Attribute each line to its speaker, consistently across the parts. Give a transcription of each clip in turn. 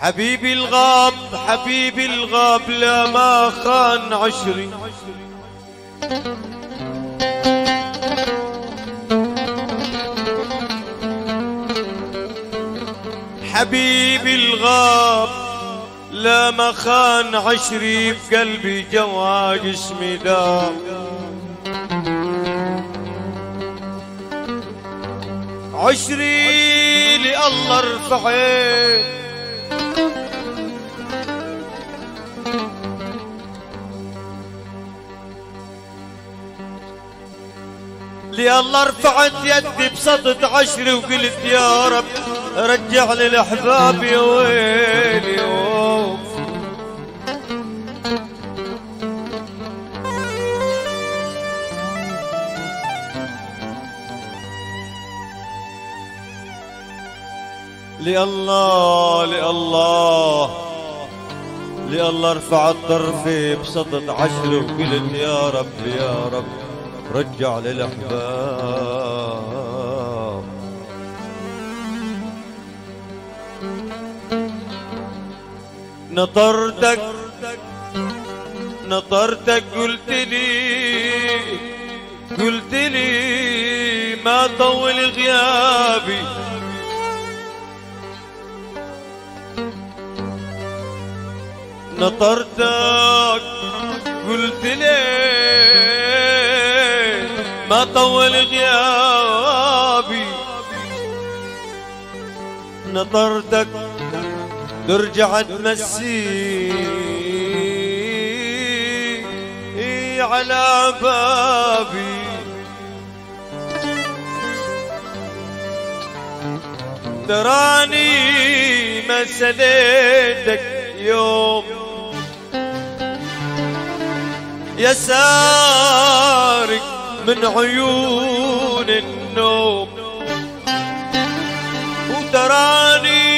Speaker 1: حبيبي الغاب حبيبي الغاب لا ما خان عشري، حبيبي الغاب لا ما خان عشري، بقلبي جوا جسمي دام. عشري لله رفعت لله رفعت يدي بصدد عشري، وقلت يا رب رجع لي الاحباب يا ويلي. لله لله لله رفعت طرفي بصدد عشري، وقلت يا رب يا رب رجع للأحباب. نطرتك نطرتك قلت لي ما طول غيابي، نطرتك قلت لي ما طول غيابي، نطرتك ترجع تمسي على بابي. تراني ما سليتك يوم يا سارق من عيون النوم، وتراني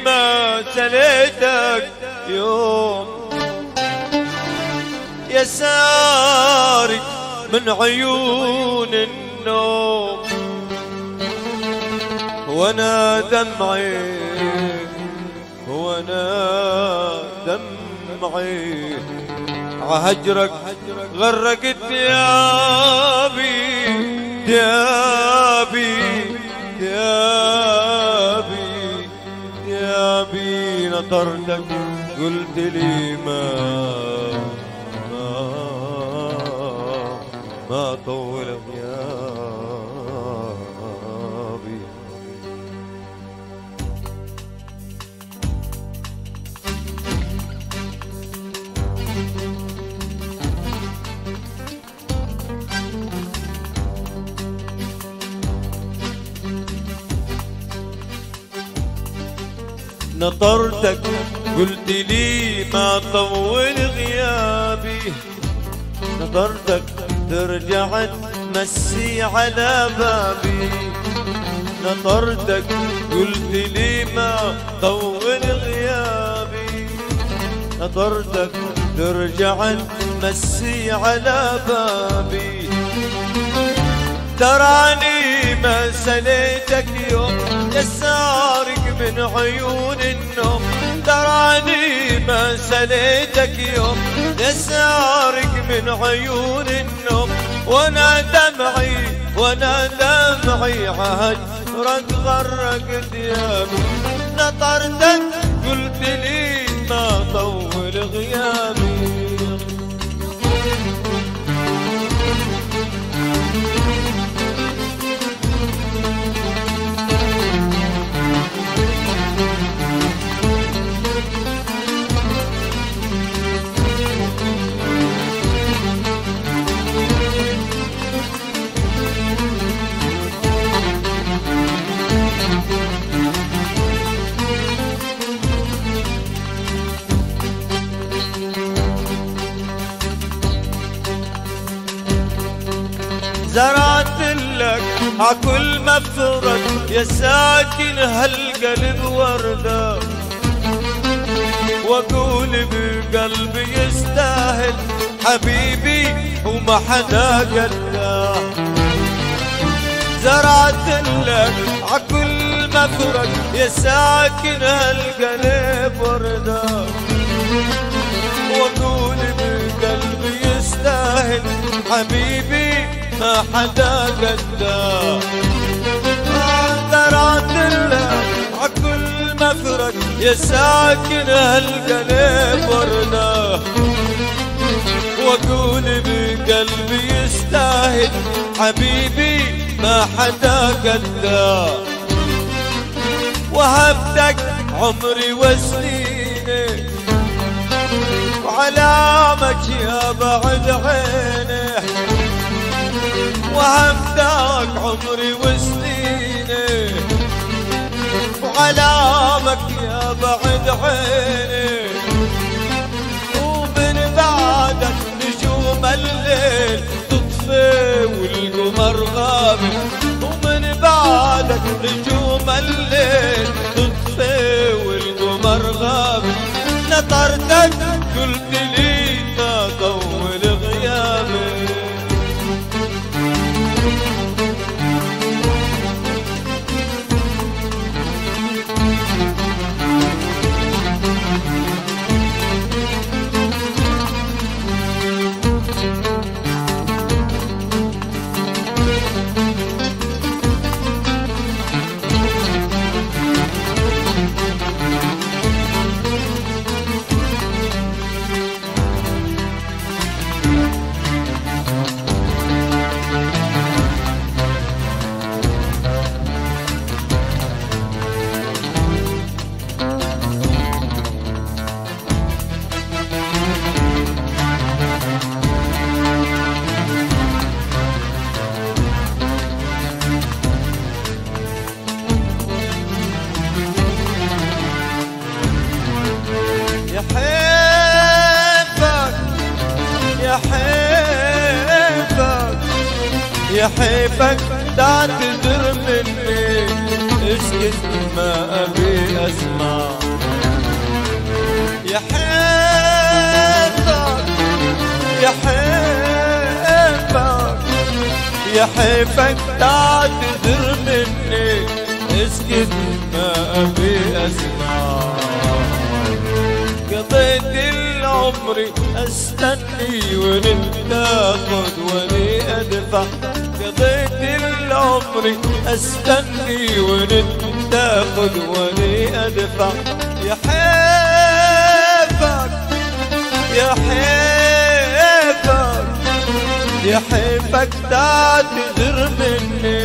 Speaker 1: ما سليتك يوم يا سارق من عيون النوم. وانا دمعي عهجرك غرق ثيابي ثيابي ثيابي ثيابي. نطرتك قلت لي ما طول غيابي. نطرتك قلت لي ما طول غيابي، نطرتك ترجع تمسي على بابي. نطرتك قلت لي ما طول غيابي، نطرتك ترجع تمسي على بابي. تراني ما سليتك يوم يا سارق من عيون النوم، تراني ما سليتك يوم يا سارق من عيون النوم. وانا دمعي عهجرك غرق ثيابي. نطرتك قلت لي ما طول غيابي. زرعت لك عكل مفرق يا ساكن هالقلب وردة، واقول بقلبي يستاهل حبيبي وما حدا قده. زرعت لك عكل مفرق يا ساكن هالقلب وردة، واقول بقلبي يستاهل حبيبي ما حدا قده. زرعت لك عكل مفرق يا ساكن هالقلب وردة، واقول بقلبي يستاهل حبيبي ما حدا قده. وهبتك عمري وسنيني وعلامك يا بعد عيني، وهبتك عمري وسنيني وعلامك يا بعد عيني، ومن بعدك نجوم الليل تطفي والقمر غابي، ومن بعدك نجوم الليل تطفي والقمر غابي. نطرتك قلت لي ما طول غيابي، يا حيفك تعتذر مني، اسكت ما أبي أسمع. يا حيفك يا حيفك يا حيفك تعتذر مني، اسكت ما أبي أسمع. قضيت العمر استني وانت تاخد واني ادفع، قضيت العمر استني وانت تاخد واني ادفع. يا حيفك يا حيفك يا حيفك تعتذر مني،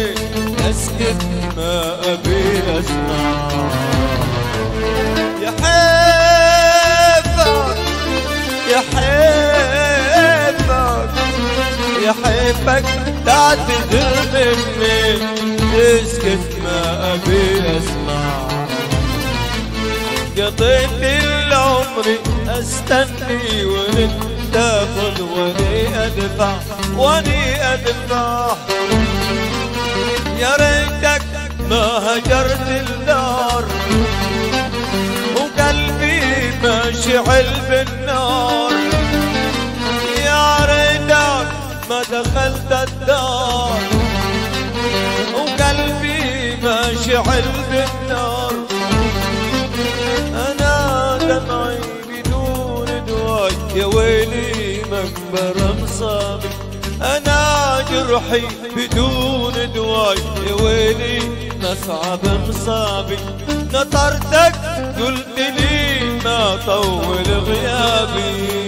Speaker 1: اسكت ما ابي اسمع. يا حيفك يا حيفك يا حيفك تعتذر مني، اسكت ما ابي اسمع. قضيت العمر استني وانت تاخذ واني ادفع واني ادفع. يا ريتك ما هجرت الدار وقلبي ما شعل بالنار، يا ريتك ما دخلت الدار وقلبي ما شعل بالنار. أنا دمعي بدون دواي يا ويلي مكبر مصابي، أنا جرحي بدون دواي يا ويلي مصعب مصابي. نطرتك قلت لي ما طول غيابي،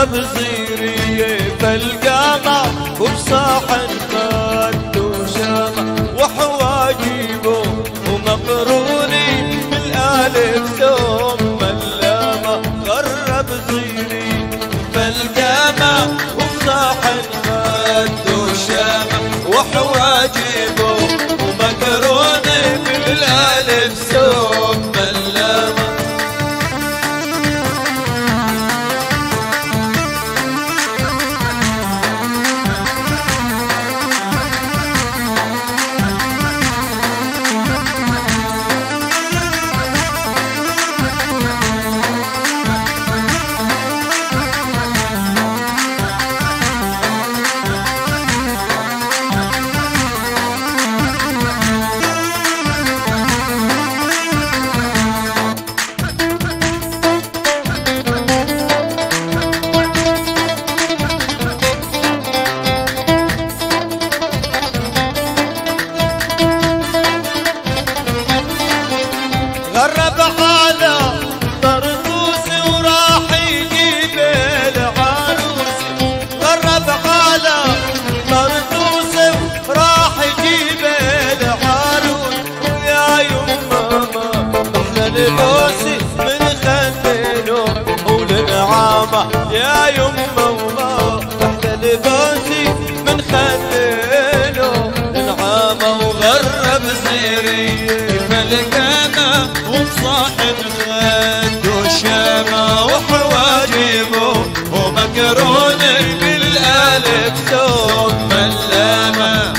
Speaker 1: غرب صيري فالقامة وبصاحن خد وشامة وحواجيبه ومقروني بالالف ثم اللامة غرب صيري فالقامة وبصاحن خد وشامة وحواجيبه ومقروني بالالف ثم اللامة غرب حاله طرطوسي وراح يجيب العروس غرب حاله طرطوسي وراح يجيب العروس ويا يما احلى لبوسي من خدينه ولنعامه يا يما وما احلى لبوسي من خدينه لنعامه وغرب سيري فالقامة وبصاحن خد وشامة وحواجبه ومقرون بالالف ثم اللامة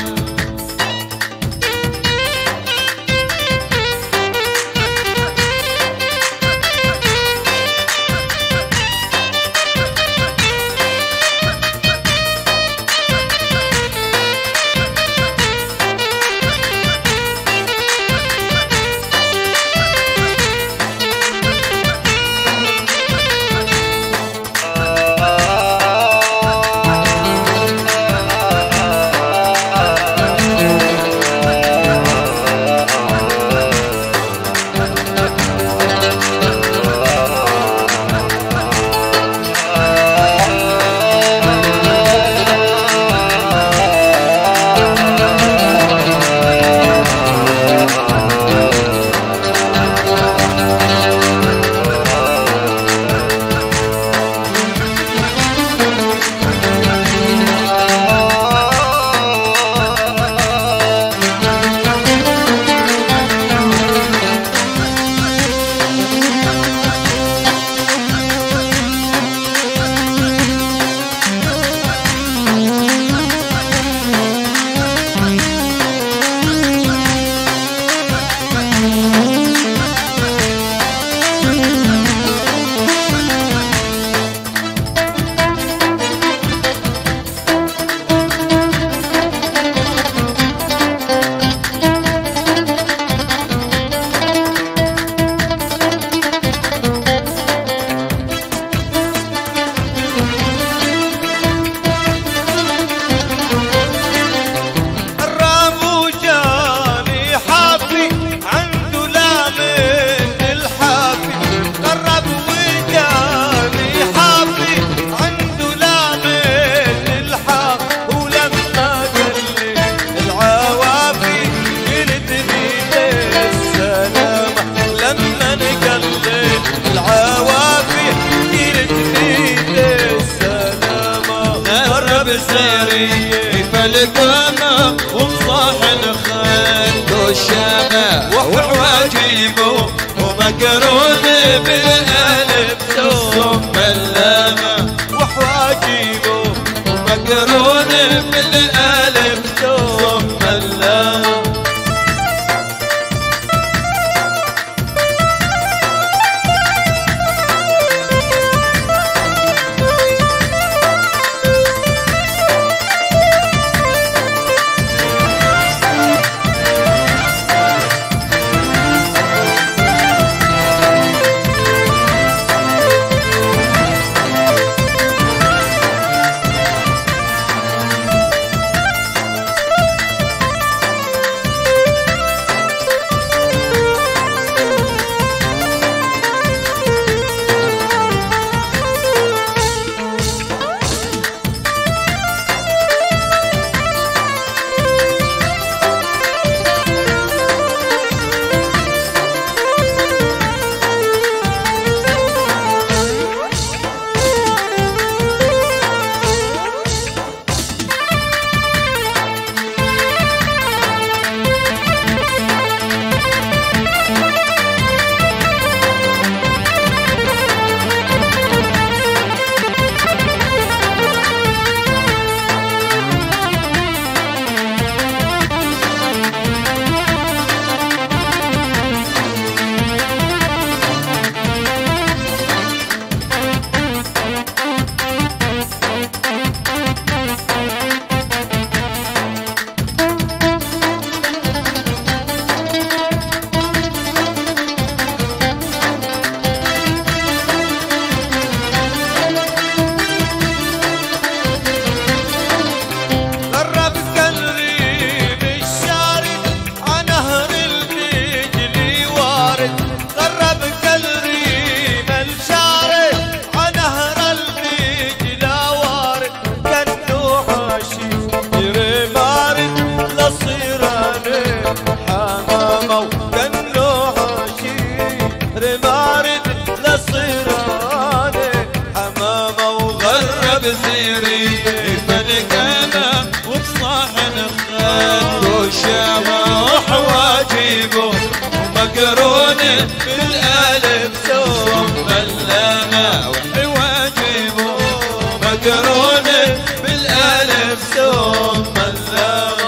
Speaker 2: سيري فالقامة وبصاحن خد وشامة وعواجيبه ومقرون بالالف ثم اللامة
Speaker 1: وحواجيبه
Speaker 2: ومقرون بالالف ثم اللامة مقرون بالالف ثم اللام وحواجبه مقرون بالالف ثم اللام.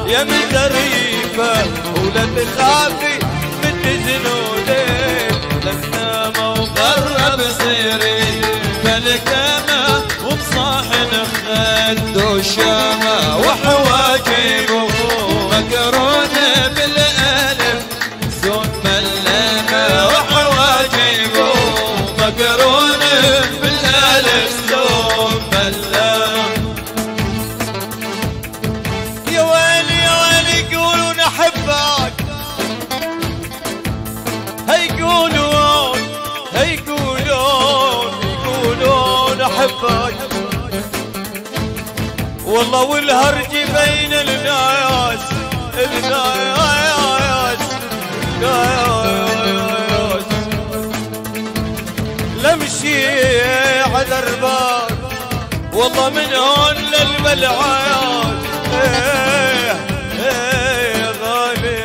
Speaker 1: يا مزريفة ولا تخافي من جنودك للنامة
Speaker 2: وقرب صيري فالكامة وبصاحن خد وشامة وحواجبه مقرون بالالف ثم اللامة وحواجبه مقرون بالالف ثم اللامة.
Speaker 1: يا ويلي يا ويلي يقولون احبك يقولون احبك والله والهرج بين الناس لمشي على الرباط والله من هون للملعان يا غالي.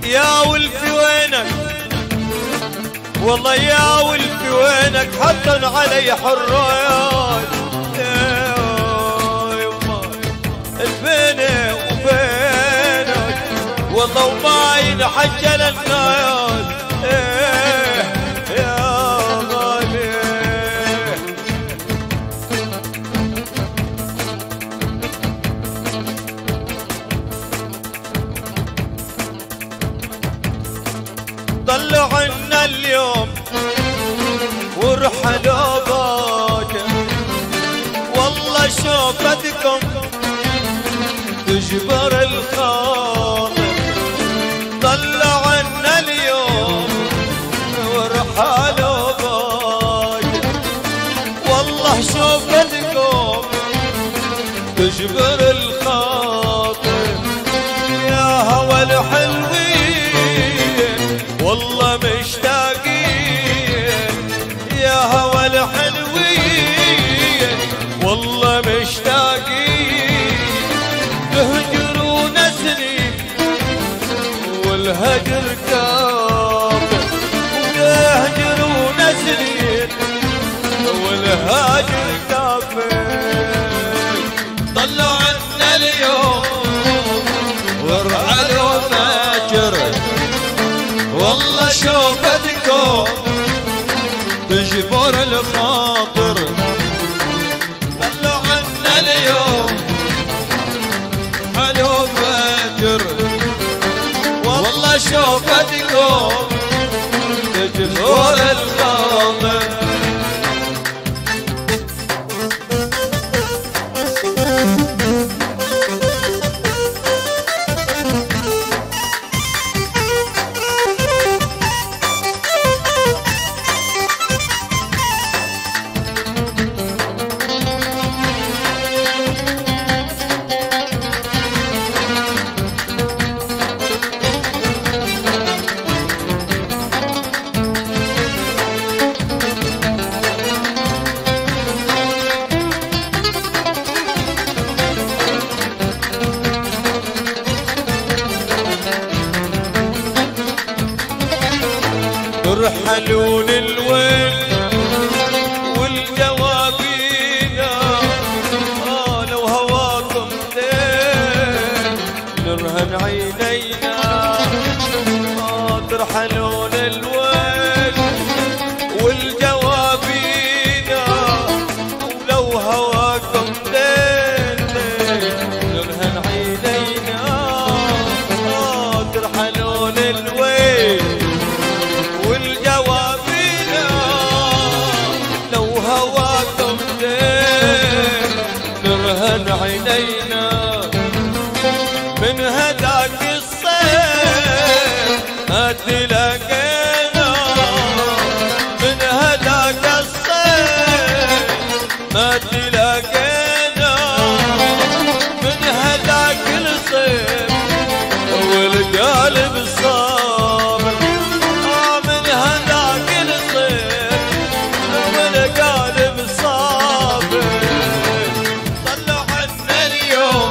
Speaker 1: يا ولفي وينك والله يا ولفي وينك حطن علي حرايات بيني وبينك والله وما ينحجل الناس يا غالي. ضلوا عنا اليوم ورحلوا باكر والله شوفتكم تجبر الخاطر. ضلوا عنا اليوم ورحلوا باكر والله شوفتكم تجبر الخاطر. يا هوى الحلوين والله مشتاقين يا هوى الحلوين والله مشتاقين تهجرون سنين والهجر كافر تهجرون سنين والهجر كافر.
Speaker 2: طلعوا عنا اليوم ورحلوا فاجر والله شوفتكم تجبر الخاطر. طلعوا عنا اليوم حلو فاجر والله شوفتكم تجبر الخاطر.
Speaker 1: ترحلون الويل والجوابينا لو هواكم زين نرهن عينينا ترحلون الويل والجوابينا ولو هواكم زين نرهن عينينا ترحلون الويل والجوابينا لو هواكم زين نرهن عينينا من هداك الصيف ما تلاقينا من هداك الصيف ما تلاقينا من هداك الصيف والقلب صابر من هداك الصيف والقلب صابر طلعوا عنا اليوم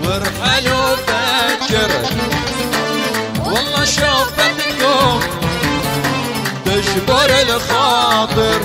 Speaker 2: وارحلوا باكر والله شوفتكم تجبر الخاطر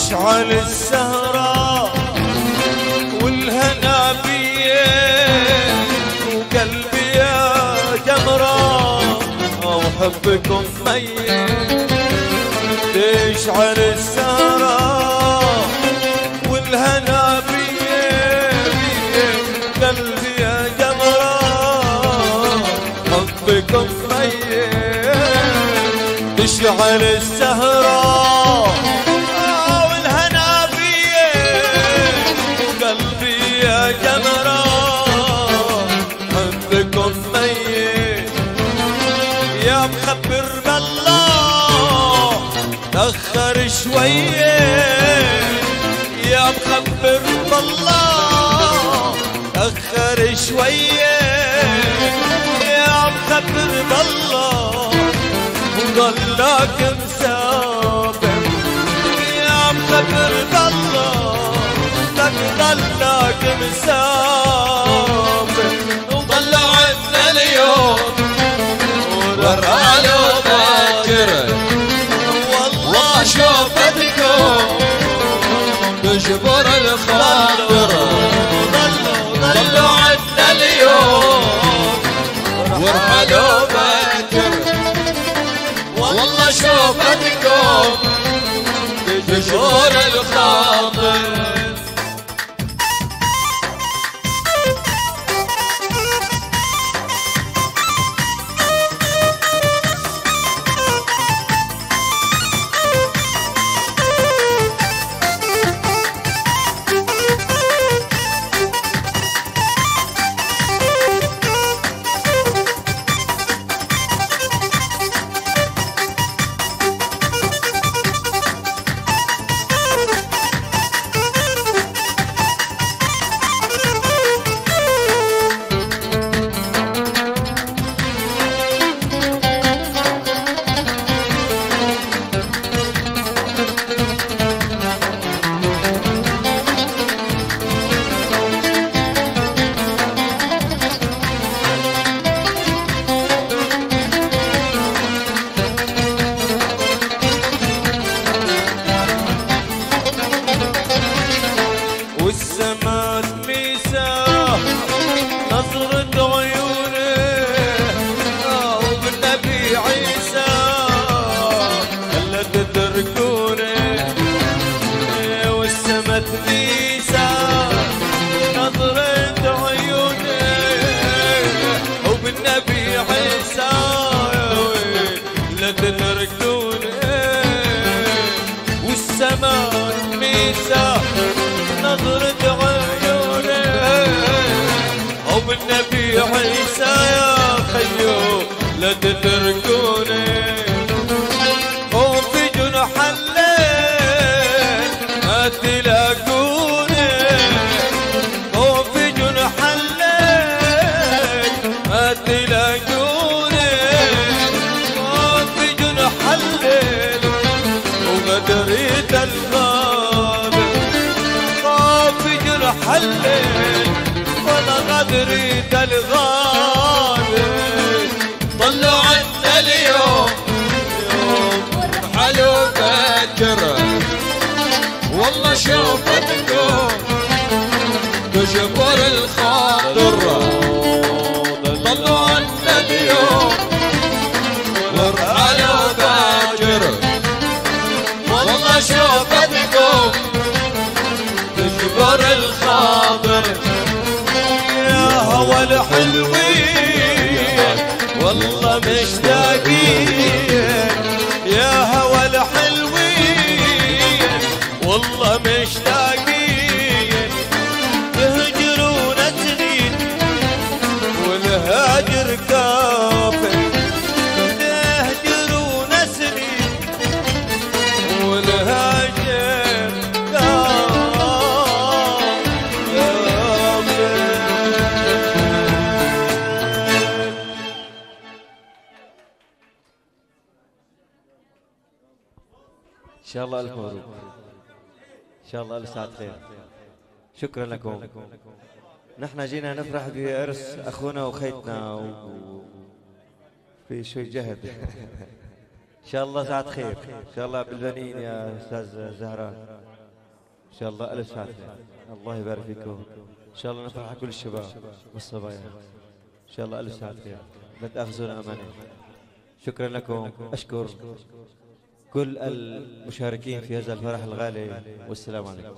Speaker 1: تشعل السهرة والهنا بيه وقلبي يا جمرة وحبكم ميت تشعل السهرة والهنا بيه قلبي يا جمرة حبكم ميت تشعل السهرة جمرة حبكم ميت يا مخبر بالله تأخر شوية يا مخبر بالله تأخر شوية يا مخبر بالله وضلك مسافر يا مخبر بالله ضلك مسافر
Speaker 2: وطلعوا عنا اليوم وارحلوا باكر والله شوفتكم تجبر الخاطر طلعوا عنا اليوم وارحلوا باكر والله شوفتكم تجبر الخاطر
Speaker 1: او بالنبي عيسى يا خيو لا تتركوني وفي جنح الليل ما تلاقوني وفي جنح الليل ما تلاقوني وفي جنح الليل وما دريت الغابة وفي جنح الليل ولا غدريت الغابة
Speaker 2: طلعوا عنا اليوم حلو فكر والله شوفتكم تجبر الخاطر طلعوا عنا اليوم حلو فكر والله شوفتكم تجبر الخاطر
Speaker 1: يا هوى الحلوين والله مشتاقين يا هوى الحلوين والله مشتاقين يهجرونا سنين والهاجر كافر يهجرونا سنين والهاجر
Speaker 3: إن شاء الله ألف مبروك إن شاء الله ألف ساعة خير. شكرا لكم. نحن جينا نفرح بعرس أخونا وخيتنا في شوي جهد إن شاء الله ساعة خير إن شاء الله بالبنين يا أستاذ زهران إن شاء الله ألف ساعة خير. الله يبارك فيكم إن شاء الله نفرح كل الشباب والصبايا إن شاء الله ألف ساعة خير. لا تأخذونا أمانة. شكرا لكم. أشكر كل المشاركين في هذا الفرح الغالي والسلام عليكم.